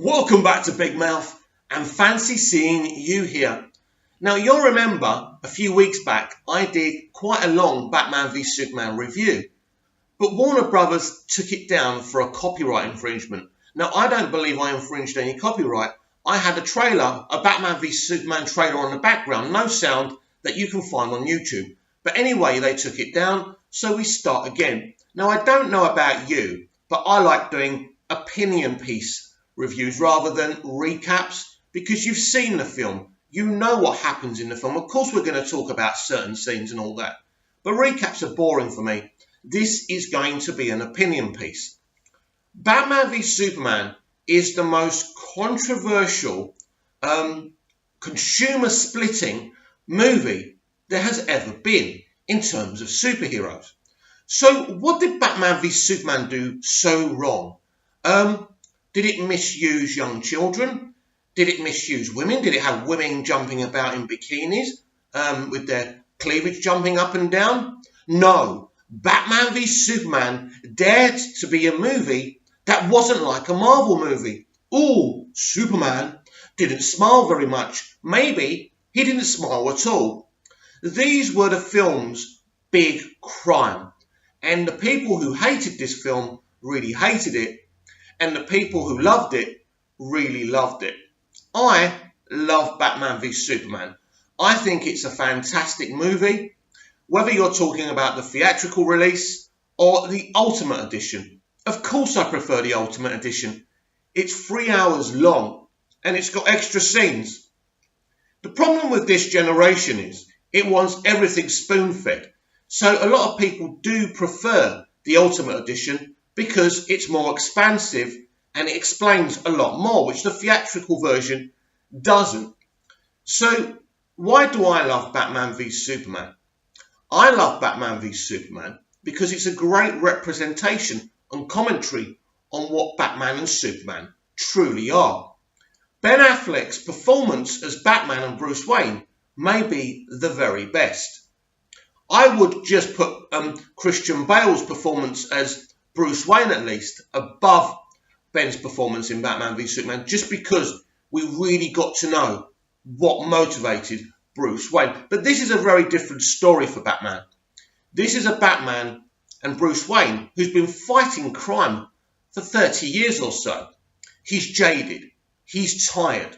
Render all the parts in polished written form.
Welcome back to Big Mouth and fancy seeing you here. Now you'll remember a few weeks back I did quite a long Batman v Superman review, but Warner Brothers took it down for a copyright infringement. Now I don't believe I infringed any copyright. I had a trailer, a Batman v Superman trailer on the background, no sound, that you can find on YouTube. But anyway, they took it down, so we start again. Now I don't know about you, but I like doing opinion piece reviews rather than recaps, because you've seen the film, you know what happens in the film. Of course we're going to talk about certain scenes and all that, but recaps are boring for me. This is going to be an opinion piece. Batman v Superman is the most controversial, consumer splitting movie there has ever been in terms of superheroes. So what did Batman v Superman do so wrong? Did it misuse young children? Did it misuse women? Did it have women jumping about in bikinis with their cleavage jumping up and down? No. Batman v Superman dared to be a movie that wasn't like a Marvel movie. Ooh, Superman didn't smile very much. Maybe he didn't smile at all. These were the film's big crime. And the people who hated this film really hated it. And the people who loved it really loved it. I love Batman v Superman. I think it's a fantastic movie, whether you're talking about the theatrical release or the Ultimate Edition. Of course I prefer the Ultimate Edition. It's 3 hours long and it's got extra scenes. The problem with this generation is it wants everything spoon-fed. So a lot of people do prefer the Ultimate Edition because it's more expansive and it explains a lot more, which the theatrical version doesn't. So why do I love Batman v Superman? I love Batman v Superman because it's a great representation and commentary on what Batman and Superman truly are. Ben Affleck's performance as Batman and Bruce Wayne may be the very best. I would just put Christian Bale's performance as Bruce Wayne at least above Ben's performance in Batman v Superman, just because we really got to know what motivated Bruce Wayne. But this is a very different story for Batman. This is a Batman and Bruce Wayne who's been fighting crime for 30 years or so. He's jaded. He's tired.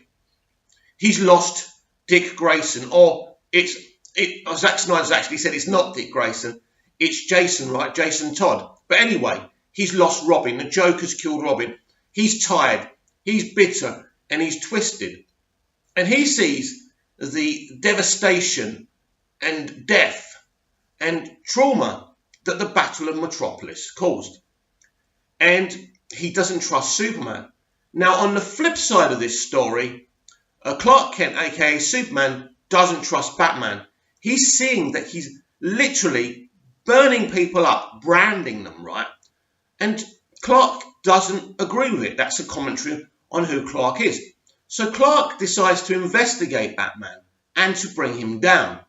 He's lost Dick Grayson, or Zack Snyder's actually said it's not Dick Grayson, it's Jason, right? Jason Todd. But anyway, he's lost Robin. The Joker's killed Robin. He's tired. He's bitter and he's twisted. And he sees the devastation and death and trauma that the Battle of Metropolis caused. And he doesn't trust Superman. Now, on the flip side of this story, Clark Kent, aka Superman, doesn't trust Batman. He's seeing that he's literally burning people up, branding them, right? And Clark doesn't agree with it. That's a commentary on who Clark is. So Clark decides to investigate Batman and to bring him down.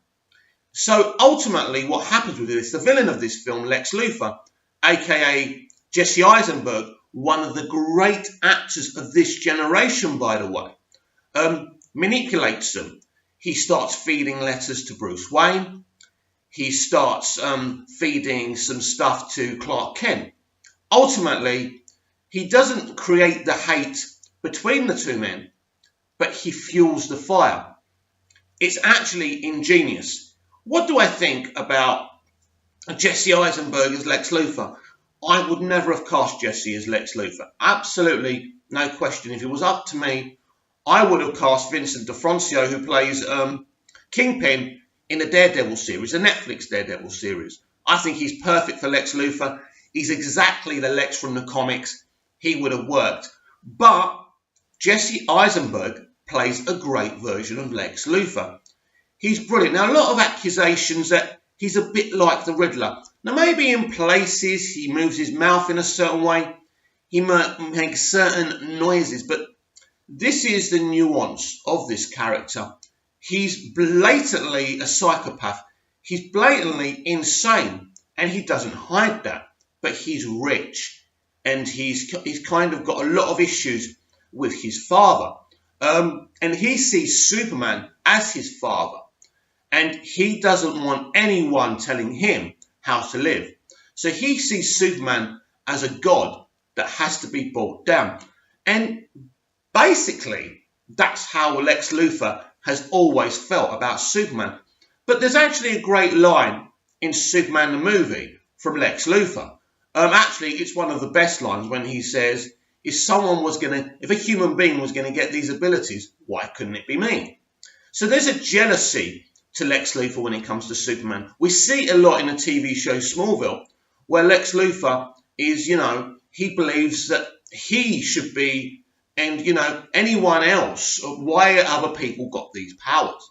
So ultimately what happens with this, the villain of this film, Lex Luthor, aka Jesse Eisenberg, one of the great actors of this generation, by the way, manipulates them. He starts feeding letters to Bruce Wayne. He starts feeding some stuff to Clark Kent. Ultimately, he doesn't create the hate between the two men, but he fuels the fire. It's actually ingenious. What do I think about Jesse Eisenberg as Lex Luthor? I would never have cast Jesse as Lex Luthor. Absolutely no question. If it was up to me, I would have cast Vincent D'Onofrio, who plays Kingpin in the Daredevil series, the Netflix Daredevil series. I think he's perfect for Lex Luthor. He's exactly the Lex from the comics. He would have worked. But Jesse Eisenberg plays a great version of Lex Luthor. He's brilliant. Now, a lot of accusations that he's a bit like the Riddler. Now, maybe in places he moves his mouth in a certain way. He makes certain noises, but this is the nuance of this character. He's blatantly a psychopath. He's blatantly insane, and he doesn't hide that. But he's rich, and he's kind of got a lot of issues with his father. And he sees Superman as his father. And he doesn't want anyone telling him how to live. So he sees Superman as a god that has to be brought down. And basically, that's how Lex Luthor has always felt about Superman. But there's actually a great line in Superman the movie from Lex Luthor. Actually, it's one of the best lines when he says, if a human being was going to get these abilities, why couldn't it be me? So there's a jealousy to Lex Luthor when it comes to Superman. We see it a lot in the TV show Smallville, where Lex Luthor is, he believes that he should be, and, anyone else, why other people got these powers.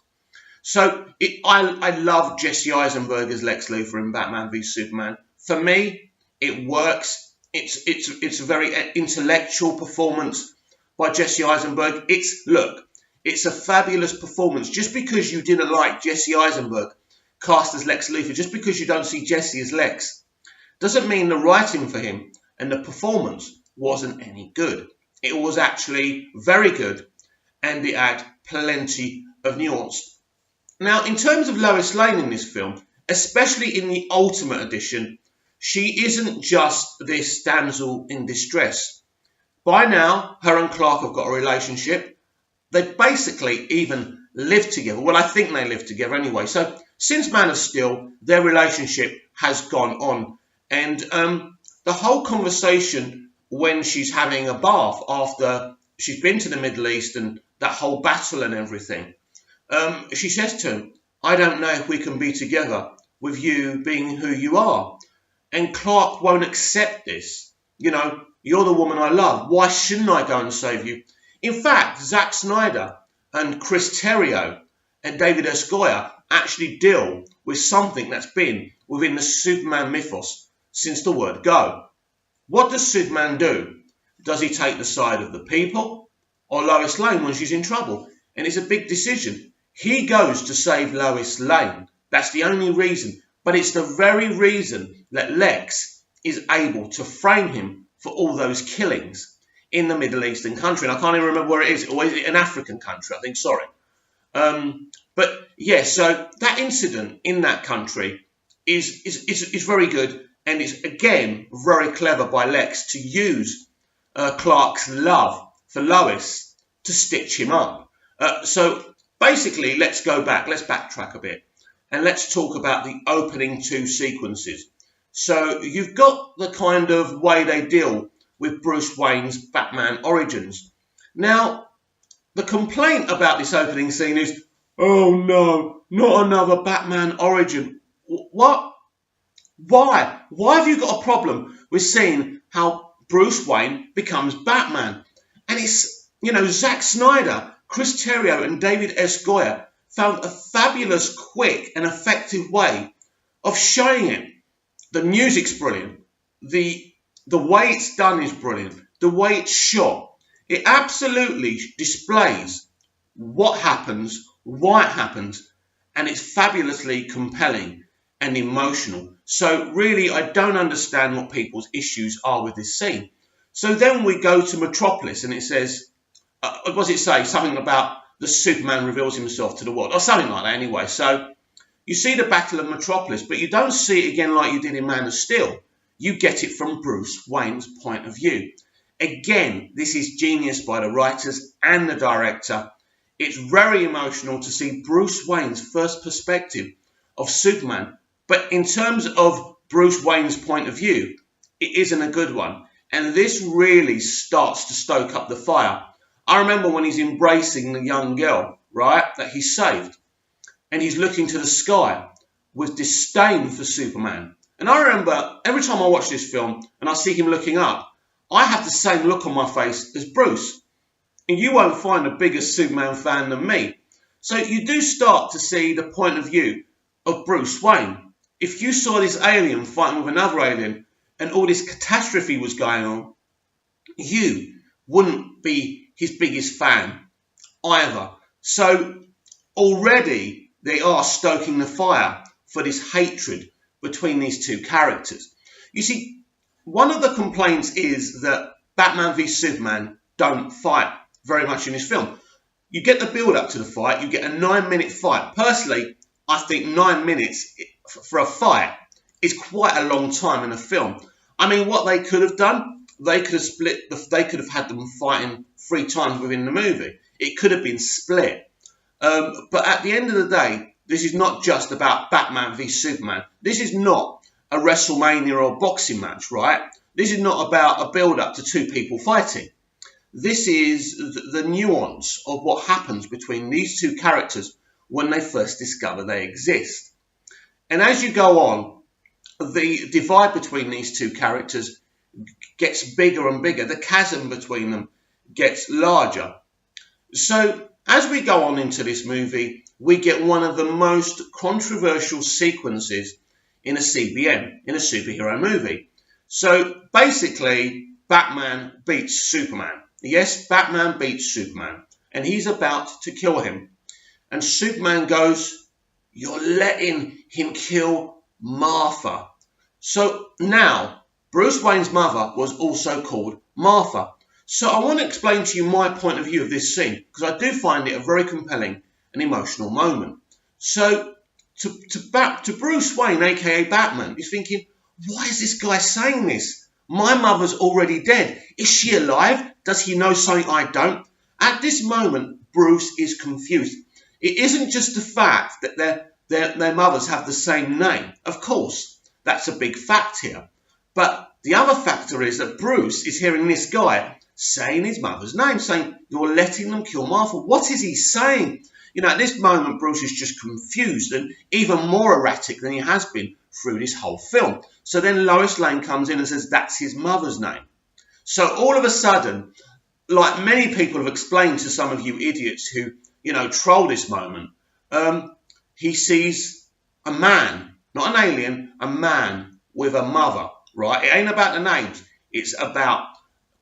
So I love Jesse Eisenberg as Lex Luthor in Batman v Superman. For me, it works. It's a very intellectual performance by Jesse Eisenberg. It's a fabulous performance. Just because you didn't like Jesse Eisenberg cast as Lex Luthor, just because you don't see Jesse as Lex, doesn't mean the writing for him and the performance wasn't any good. It was actually very good, and it had plenty of nuance. Now, in terms of Lois Lane in this film, especially in the Ultimate Edition, she isn't just this damsel in distress. By now, her and Clark have got a relationship. They basically even live together. Well, I think they live together anyway. So since Man of Steel, their relationship has gone on. And the whole conversation when she's having a bath after she's been to the Middle East and that whole battle and everything, she says to him, I don't know if we can be together with you being who you are. And Clark won't accept this. You're the woman I love. Why shouldn't I go and save you? In fact, Zack Snyder and Chris Terrio and David S. Goyer actually deal with something that's been within the Superman mythos since the word go. What does Superman do? Does he take the side of the people or Lois Lane when she's in trouble? And it's a big decision. He goes to save Lois Lane. That's the only reason. But it's the very reason that Lex is able to frame him for all those killings in the Middle Eastern country. And I can't even remember where it is. Or is it an African country? I think, sorry. But yeah, so that incident in that country is very good. And it's, again, very clever by Lex to use Clark's love for Lois to stitch him up. So basically, let's backtrack a bit. And let's talk about the opening two sequences. So you've got the kind of way they deal with Bruce Wayne's Batman origins. Now, the complaint about this opening scene is, oh no, not another Batman origin. What? Why? Why have you got a problem with seeing how Bruce Wayne becomes Batman? And it's, Zack Snyder, Chris Terrio and David S. Goyer found a fabulous, quick and effective way of showing it. The music's brilliant. The way it's done is brilliant. The way it's shot. It absolutely displays what happens, why it happens, and it's fabulously compelling and emotional. So really, I don't understand what people's issues are with this scene. So then we go to Metropolis and it says, what does it say? Something about the Superman reveals himself to the world, or something like that anyway. So you see the Battle of Metropolis, but you don't see it again like you did in Man of Steel. You get it from Bruce Wayne's point of view. Again, this is genius by the writers and the director. It's very emotional to see Bruce Wayne's first perspective of Superman. But in terms of Bruce Wayne's point of view, it isn't a good one. And this really starts to stoke up the fire. I remember when he's embracing the young girl, right, that he saved. And he's looking to the sky with disdain for Superman. And I remember every time I watch this film and I see him looking up, I have the same look on my face as Bruce. And you won't find a bigger Superman fan than me. So you do start to see the point of view of Bruce Wayne. If you saw this alien fighting with another alien and all this catastrophe was going on, you wouldn't be his biggest fan either. So already they are stoking the fire for this hatred between these two characters. You see, one of the complaints is that Batman v Superman don't fight very much in this film. You get the build up to the fight, you get a 9-minute fight. Personally, I think 9 minutes for a fight is quite a long time in a film. I mean, what they could have done, they could have had them fighting 3 times within the movie. It could have been split. But at the end of the day, this is not just about Batman v Superman. This is not a WrestleMania or boxing match, right? This is not about a build-up to 2 people fighting. This is the nuance of what happens between these 2 characters when they first discover they exist. And as you go on, the divide between these 2 characters gets bigger and bigger. The chasm between them gets larger. So as we go on into this movie, we get one of the most controversial sequences in a CBM, in a superhero movie. So basically, Batman beats Superman. Yes, Batman beats Superman, and he's about to kill him. And Superman goes, "You're letting him kill Martha." So now, Bruce Wayne's mother was also called Martha. So I want to explain to you my point of view of this scene, because I do find it a very compelling and emotional moment. So to Bruce Wayne, aka Batman, he's thinking, why is this guy saying this? My mother's already dead. Is she alive? Does he know something I don't? At this moment, Bruce is confused. It isn't just the fact that their mothers have the same name. Of course, that's a big fact here. But the other factor is that Bruce is hearing this guy saying his mother's name, saying, "You're letting them kill Martha." What is he saying? You know, at this moment, Bruce is just confused and even more erratic than he has been through this whole film. So then Lois Lane comes in and says that's his mother's name. So all of a sudden, like many people have explained to some of you idiots who, troll this moment, he sees a man, not an alien, a man with a mother, right? It ain't about the names. It's about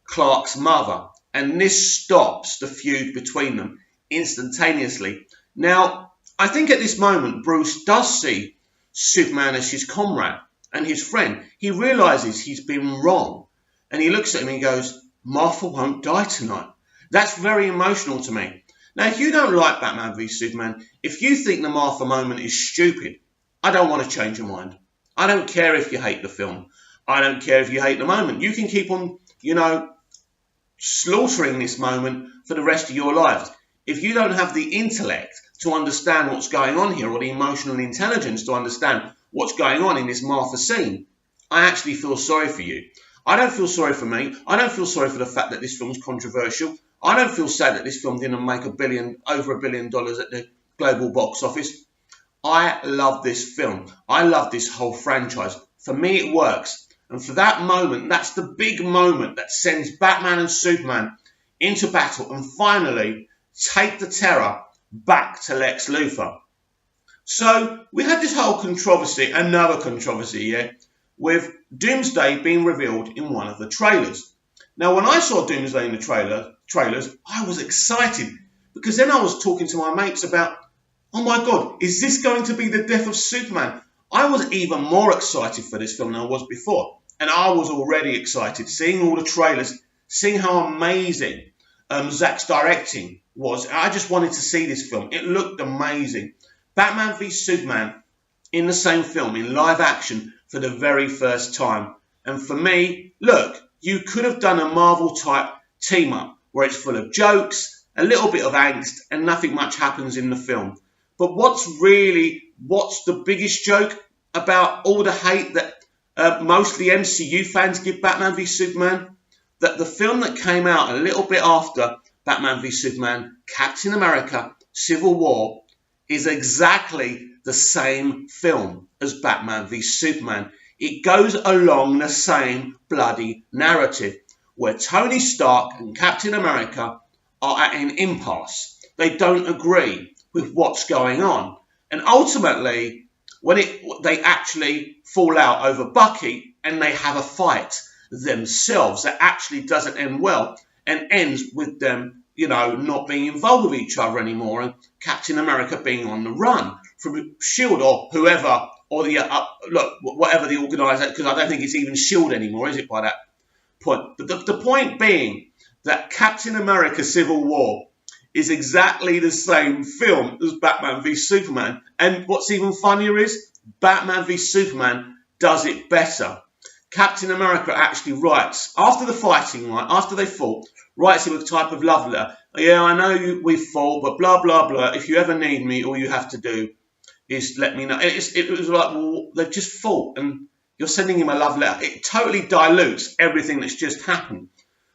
Clark's mother. And this stops the feud between them instantaneously. Now, I think at this moment, Bruce does see Superman as his comrade and his friend. He realizes he's been wrong. And he looks at him and he goes, "Martha won't die tonight." That's very emotional to me. Now, if you don't like Batman v Superman, if you think the Martha moment is stupid, I don't want to change your mind. I don't care if you hate the film. I don't care if you hate the moment. You can keep on, slaughtering this moment for the rest of your lives. If you don't have the intellect to understand what's going on here, or the emotional intelligence to understand what's going on in this Martha scene, I actually feel sorry for you. I don't feel sorry for me. I don't feel sorry for the fact that this film's controversial. I don't feel sad that this film didn't make over $1 billion at the global box office. I love this film. I love this whole franchise. For me, it works. And for that moment, that's the big moment that sends Batman and Superman into battle and finally take the terror back to Lex Luthor. So we had this whole controversy, another controversy, with Doomsday being revealed in one of the trailers. Now, when I saw Doomsday in the trailers, I was excited because then I was talking to my mates about, oh my God, is this going to be the death of Superman? I was even more excited for this film than I was before. And I was already excited, seeing all the trailers, seeing how amazing Zack's directing was. I just wanted to see this film. It looked amazing. Batman v Superman in the same film, in live action, for the very first time. And for me, look, you could have done a Marvel-type team-up where it's full of jokes, a little bit of angst, and nothing much happens in the film. But what's the biggest joke about all the hate that mostly MCU fans give Batman v Superman? That the film that came out a little bit after Batman v Superman, Captain America, Civil War, is exactly the same film as Batman v Superman. It goes along the same bloody narrative where Tony Stark and Captain America are at an impasse. They don't agree with what's going on. And ultimately, when they actually fall out over Bucky and they have a fight themselves that actually doesn't end well and ends with them, not being involved with each other anymore, and Captain America being on the run from S.H.I.E.L.D. or whoever, or whatever the organizer, because I don't think it's even S.H.I.E.L.D. anymore, is it, by that point? But the point being that Captain America Civil War is exactly the same film as Batman v Superman. And what's even funnier is Batman v Superman does it better. Captain America actually writes, after the fighting, right, after they fought, writes him a type of love letter. Yeah, I know we fought, but blah, blah, blah. If you ever need me, all you have to do is let me know. It was like, well, they've just fought and you're sending him a love letter. It totally dilutes everything that's just happened.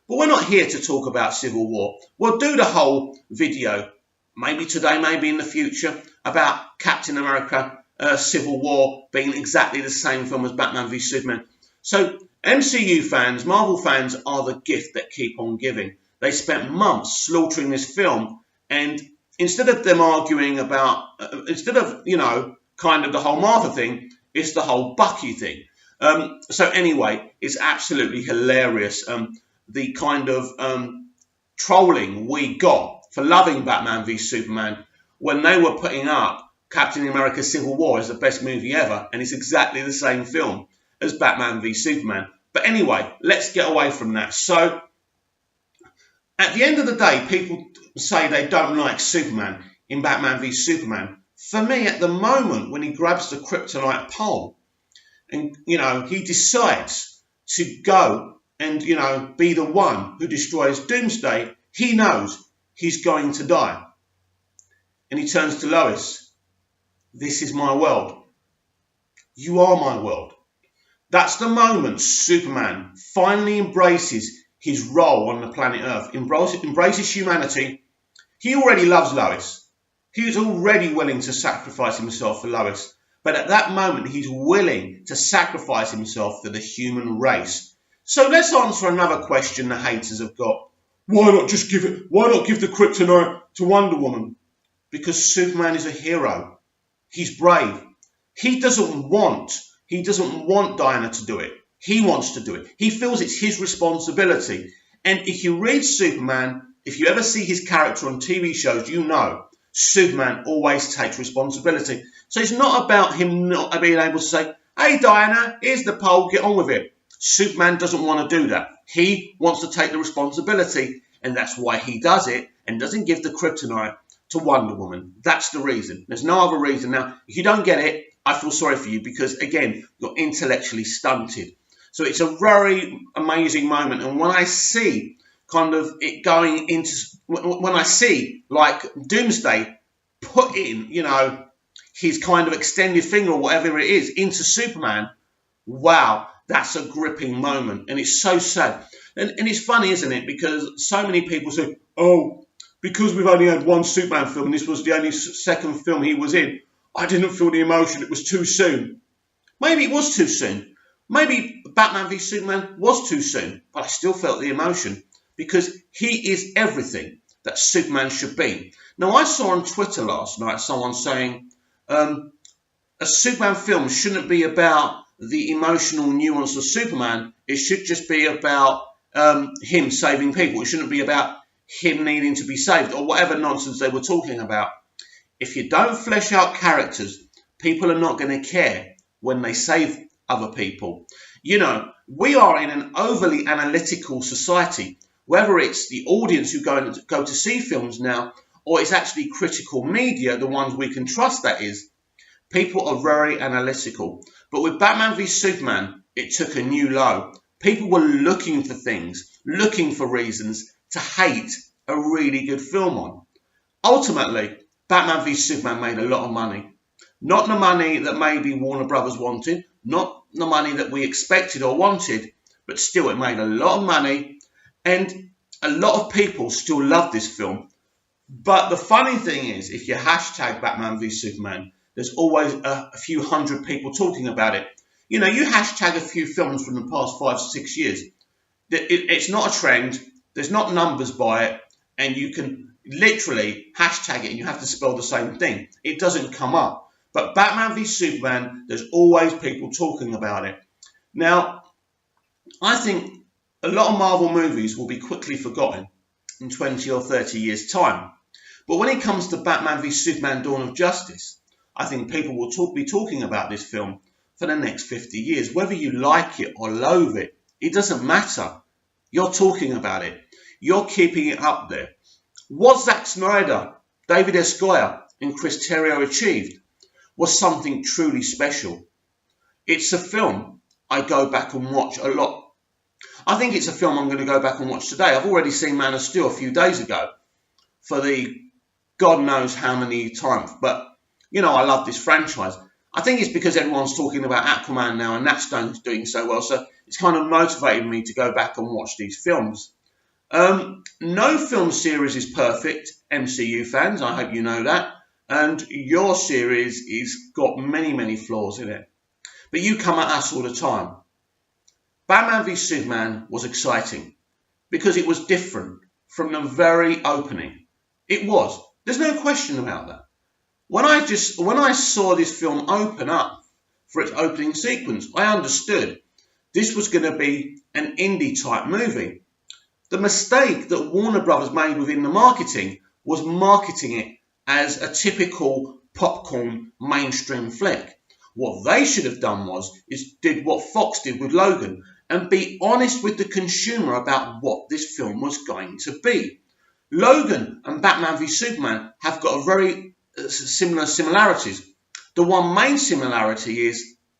But we're not here to talk about Civil War. We'll do the whole video, maybe today, maybe in the future, about Captain America Civil War being exactly the same film as Batman v Superman. So MCU fans, Marvel fans are the gift that keep on giving. They spent months slaughtering this film, and instead of them arguing about, instead of, you know, kind of the whole Martha thing, it's the whole Bucky thing. So anyway, it's absolutely hilarious. The kind of trolling we got for loving Batman v Superman when they were putting up Captain America Civil War as the best movie ever, and it's exactly the same film as Batman v Superman. But anyway, let's get away from that. So, at the end of the day, people say they don't like Superman in Batman v Superman. For me, at the moment, when he grabs the kryptonite pole and, you know, he decides to go and, you know, be the one who destroys Doomsday, he knows he's going to die. And he turns to Lois. This is my world. You are my world. That's the moment Superman finally embraces his role on the planet Earth, embraces humanity. He already loves Lois. He is already willing to sacrifice himself for Lois. But at that moment, he's willing to sacrifice himself for the human race. So let's answer another question the haters have got. Why not give the kryptonite to Wonder Woman? Because Superman is a hero. He's brave. He doesn't want Diana to do it. He wants to do it. He feels it's his responsibility. And if you read Superman, if you ever see his character on TV shows, you know Superman always takes responsibility. So it's not about him not being able to say, hey Diana, here's the pole, get on with it. Superman doesn't want to do that. He wants to take the responsibility, and that's why he does it and doesn't give the kryptonite to Wonder Woman. That's the reason. There's no other reason. Now, if you don't get it, I feel sorry for you because, again, you're intellectually stunted. So it's a very amazing moment. And when I see kind of it going into, when I see like Doomsday putting, you know, his kind of extended finger or whatever it is into Superman, wow, that's a gripping moment. And it's so sad. And it's funny, isn't it? Because so many people say, oh, because we've only had one Superman film, and this was the only second film he was in, I didn't feel the emotion. It was too soon. Maybe it was too soon. Maybe Batman v Superman was too soon, but I still felt the emotion because he is everything that Superman should be. Now, I saw on Twitter last night someone saying a Superman film shouldn't be about the emotional nuance of Superman. It should just be about him saving people. It shouldn't be about him needing to be saved or whatever nonsense they were talking about. If you don't flesh out characters, people are not going to care when they save other people. You know, we are in an overly analytical society, whether it's the audience who go to see films now, or it's actually critical media, the ones we can trust, that is. People are very analytical. But with Batman v Superman, it took a new low. People were looking for things, looking for reasons to hate a really good film on. Ultimately, Batman v Superman made a lot of money. Not the money that maybe Warner Brothers wanted, not the money that we expected or wanted, but still it made a lot of money, and a lot of people still love this film. But the funny thing is, if you hashtag Batman v Superman, there's always a few hundred people talking about it. You know, you hashtag a few films from the past 5 to 6 years. It's not a trend, there's not numbers by it, and you can literally hashtag it and you have to spell the same thing. It doesn't come up. But Batman v Superman, there's always people talking about it. Now, I think a lot of Marvel movies will be quickly forgotten in 20 or 30 years' time. But when it comes to Batman v Superman Dawn of Justice, I think people will be talking about this film for the next 50 years. Whether you like it or loathe it, it doesn't matter. You're talking about it. You're keeping it up there. What Zack Snyder, David S. Goyer and Chris Terrio achieved was something truly special. It's a film I go back and watch a lot. I think it's a film I'm going to go back and watch today. I've already seen Man of Steel a few days ago for the God knows how many times. But, you know, I love this franchise. I think it's because everyone's talking about Aquaman now and Nat Stone's doing so well. So it's kind of motivated me to go back and watch these films. No film series is perfect, MCU fans. I hope you know that. And your series is got many, many flaws in it. But you come at us all the time. Batman v Superman was exciting because it was different from the very opening. It was. There's no question about that. When I saw this film open up for its opening sequence, I understood this was going to be an indie type movie. The mistake that Warner Brothers made within the marketing was marketing it as a typical popcorn mainstream flick. What they should have done did what Fox did with Logan and be honest with the consumer about what this film was going to be. Logan and Batman v Superman have got a very similar similarities. The one main similarity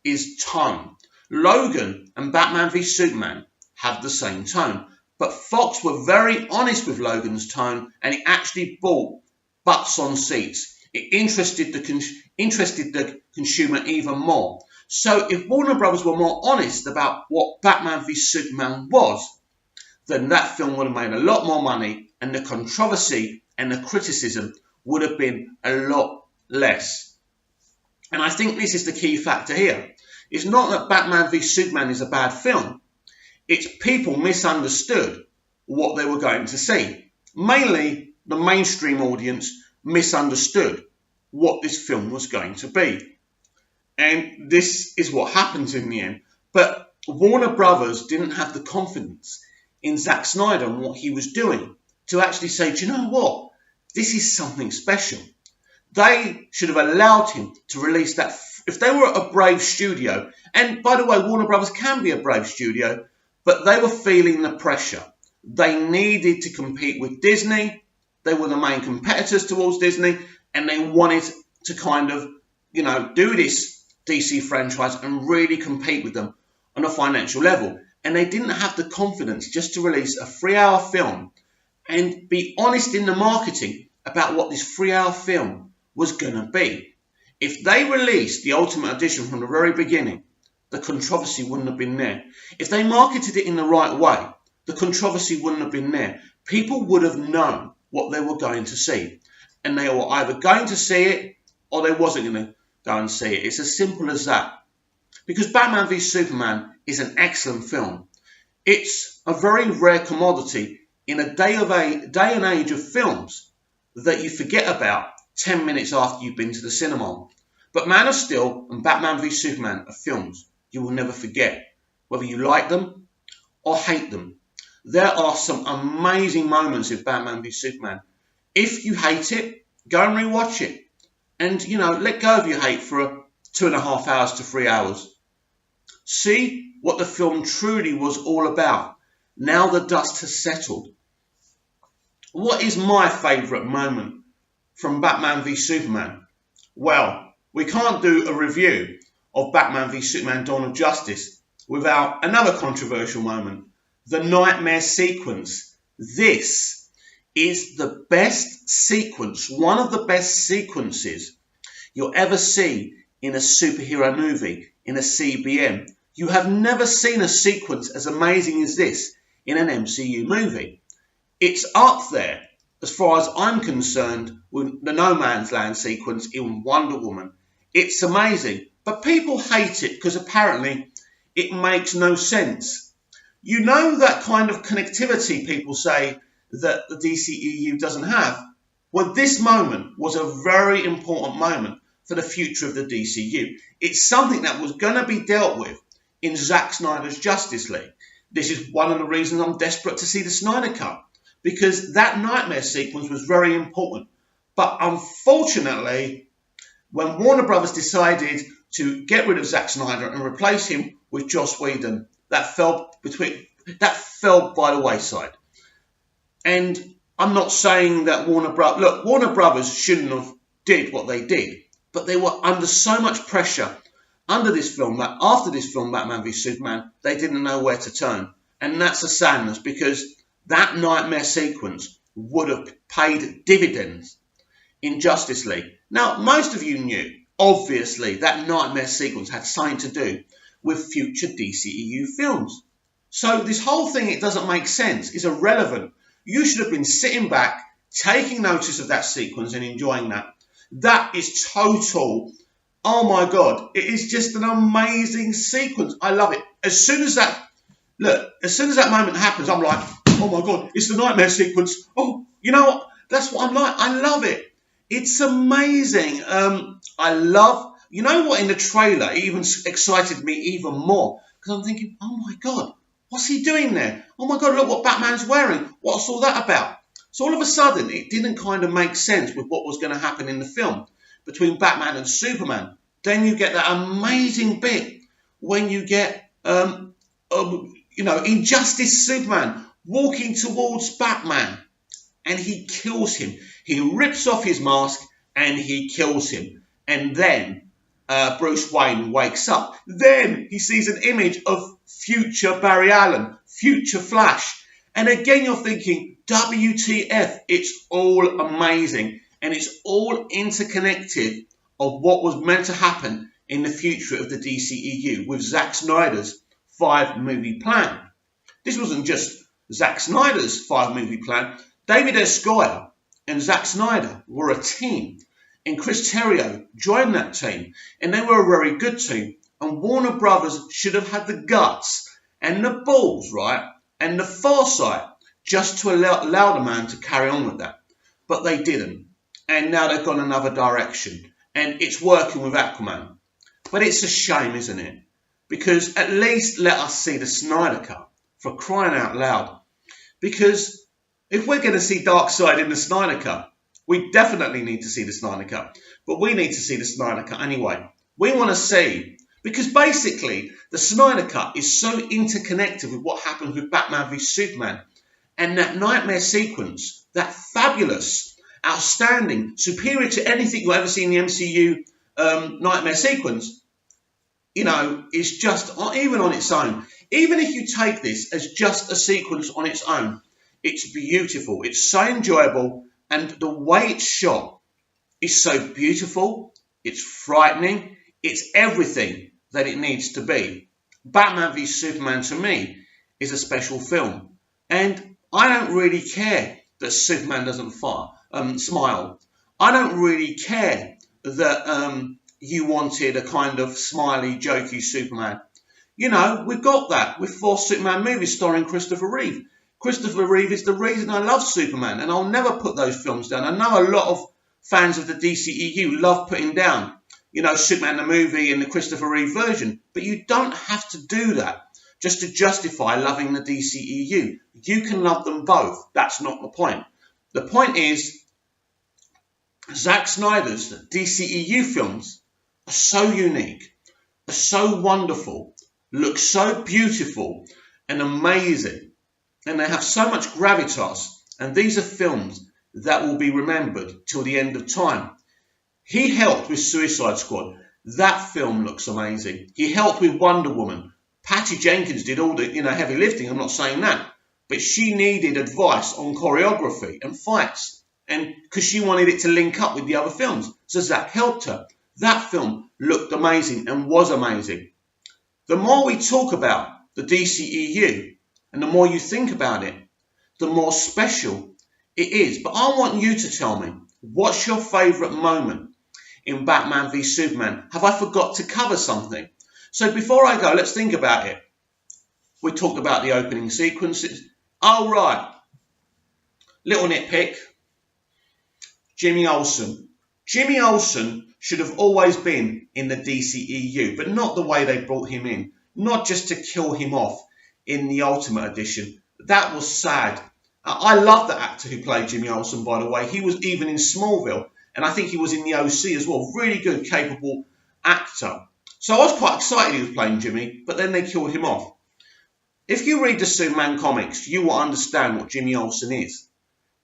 is tone. Logan and Batman v Superman have the same tone, but Fox were very honest with Logan's tone, and it actually brought butts on seats. It interested the consumer even more. So if Warner Brothers were more honest about what Batman v Superman was, then that film would have made a lot more money, and the controversy and the criticism would have been a lot less. And I think this is the key factor here. It's not that Batman v Superman is a bad film. It's people misunderstood what they were going to see. Mainly, the mainstream audience misunderstood what this film was going to be. And this is what happens in the end. But Warner Brothers didn't have the confidence in Zack Snyder and what he was doing to actually say, do you know what? This is something special. They should have allowed him to release that. If they were a brave studio, and by the way, Warner Brothers can be a brave studio, but they were feeling the pressure. They needed to compete with Disney. They were the main competitors towards Disney, and they wanted to kind of, you know, do this DC franchise and really compete with them on a financial level. And they didn't have the confidence just to release a 3-hour film and be honest in the marketing about what this 3-hour film was going to be. If they released the Ultimate Edition from the very beginning, the controversy wouldn't have been there. If they marketed it in the right way, the controversy wouldn't have been there. People would have known what they were going to see. And they were either going to see it or they wasn't going to go and see it. It's as simple as that. Because Batman v Superman is an excellent film. It's a very rare commodity in a day and age of films that you forget about 10 minutes after you've been to the cinema. But Man of Steel and Batman v Superman are films you will never forget, whether you like them or hate them. There are some amazing moments in Batman v Superman. If you hate it, go and rewatch it. And, you know, let go of your hate for 2.5 hours to 3 hours. See what the film truly was all about. Now the dust has settled. What is my favourite moment from Batman v Superman? Well, we can't do a review of Batman v Superman Dawn of Justice without another controversial moment. The nightmare sequence. This is the best sequence, one of the best sequences you'll ever see in a superhero movie, in a CBM. You have never seen a sequence as amazing as this in an MCU movie. It's up there, as far as I'm concerned, with the No Man's Land sequence in Wonder Woman. It's amazing, but people hate it because apparently it makes no sense. You know that kind of connectivity people say that the DCEU doesn't have? Well, this moment was a very important moment for the future of the DCU. It's something that was going to be dealt with in Zack Snyder's Justice League. This is one of the reasons I'm desperate to see the Snyder Cut, because that nightmare sequence was very important. But unfortunately, when Warner Brothers decided to get rid of Zack Snyder and replace him with Joss Whedon, that fell by the wayside. And I'm not saying that Warner Brothers shouldn't have did what they did, but they were under so much pressure under this film that after this film, Batman v Superman, they didn't know where to turn. And that's a sadness, because that nightmare sequence would have paid dividends in Justice League. Now, most of you knew, obviously, that nightmare sequence had something to do with future DCEU films. So this whole thing, it doesn't make sense, is irrelevant. You should have been sitting back, taking notice of that sequence and enjoying that. That is total, oh my God, it is just an amazing sequence. I love it. As soon as that moment happens, I'm like, oh my God, it's the nightmare sequence. Oh, you know what? That's what I'm like. I love it. It's amazing. You know what, in the trailer, it even excited me even more, because I'm thinking, oh my God, what's he doing there? Oh my God, look what Batman's wearing. What's all that about? So all of a sudden, it didn't kind of make sense with what was going to happen in the film between Batman and Superman. Then you get that amazing bit when you get, Injustice Superman walking towards Batman, and he kills him. He rips off his mask and he kills him. And then Bruce Wayne wakes up. Then he sees an image of future Barry Allen, future Flash. And again, you're thinking, WTF, it's all amazing. And it's all interconnected of what was meant to happen in the future of the DCEU with Zack Snyder's 5-movie plan. This wasn't just Zack Snyder's 5-movie plan. David S. Goyer and Zack Snyder were a team, and Chris Terrio joined that team, and they were a very good team. And Warner Brothers should have had the guts and the balls, right, and the foresight just to allow the man to carry on with that. But they didn't, and now they've gone another direction, and it's working with Aquaman. But it's a shame, isn't it? Because at least let us see the Snyder Cut, for crying out loud. Because if we're going to see Darkseid in the Snyder Cut, we definitely need to see the Snyder Cut. But we need to see the Snyder Cut anyway. We want to see, because basically the Snyder Cut is so interconnected with what happens with Batman v Superman. And that nightmare sequence, that fabulous, outstanding, superior to anything you ever see in the MCU nightmare sequence, is just, even on its own. Even if you take this as just a sequence on its own, it's beautiful. It's so enjoyable. And the way it's shot is so beautiful. It's frightening. It's everything that it needs to be. Batman v Superman, to me, is a special film. And I don't really care that Superman doesn't smile. I don't really care that you wanted a kind of smiley, jokey Superman. We've got that with 4 Superman movies starring Christopher Reeve. Christopher Reeve is the reason I love Superman, and I'll never put those films down. I know a lot of fans of the DCEU love putting down, Superman the movie and the Christopher Reeve version, but you don't have to do that just to justify loving the DCEU. You can love them both. That's not the point. The point is, Zack Snyder's DCEU films are so unique, are so wonderful, look so beautiful and amazing, and they have so much gravitas, and these are films that will be remembered till the end of time. He helped with Suicide Squad. That film looks amazing. He helped with Wonder Woman. Patty Jenkins did all the heavy lifting, I'm not saying that, but she needed advice on choreography and fights, and because she wanted it to link up with the other films, so Zack helped her. That film looked amazing and was amazing. The more we talk about the DCEU, and the more you think about it, the more special it is. But I want you to tell me, what's your favourite moment in Batman v Superman? Have I forgot to cover something? So before I go, let's think about it. We talked about the opening sequences. Oh, right. Little nitpick. Jimmy Olsen. Jimmy Olsen should have always been in the DCEU, but not the way they brought him in. Not just to kill him off in the Ultimate Edition. That was sad. I love the actor who played Jimmy Olsen, by the way. He was even in Smallville, and I think he was in the OC as well. Really good, capable actor. So I was quite excited he was playing Jimmy, but then they killed him off. If you read the Superman comics, you will understand what Jimmy Olsen is.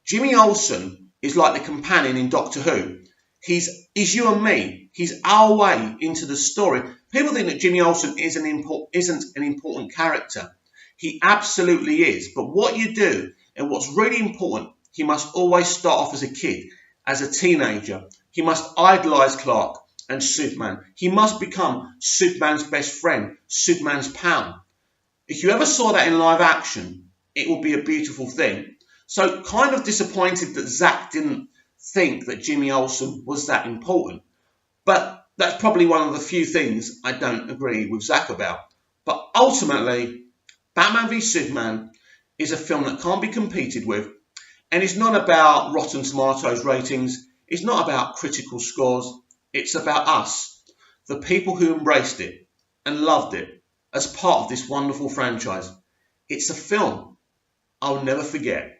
Jimmy Olsen is like the companion in Doctor Who. He's you and me. He's our way into the story. People think that Jimmy Olsen isn't an important character. He absolutely is. But what you do and what's really important, he must always start off as a kid, as a teenager. He must idolise Clark and Superman. He must become Superman's best friend, Superman's pal. If you ever saw that in live action, it would be a beautiful thing. So kind of disappointed that Zack didn't think that Jimmy Olsen was that important. But that's probably one of the few things I don't agree with Zack about. But ultimately, Batman v Superman is a film that can't be competed with. And it's not about Rotten Tomatoes ratings. It's not about critical scores. It's about us, the people who embraced it and loved it as part of this wonderful franchise. It's a film I'll never forget.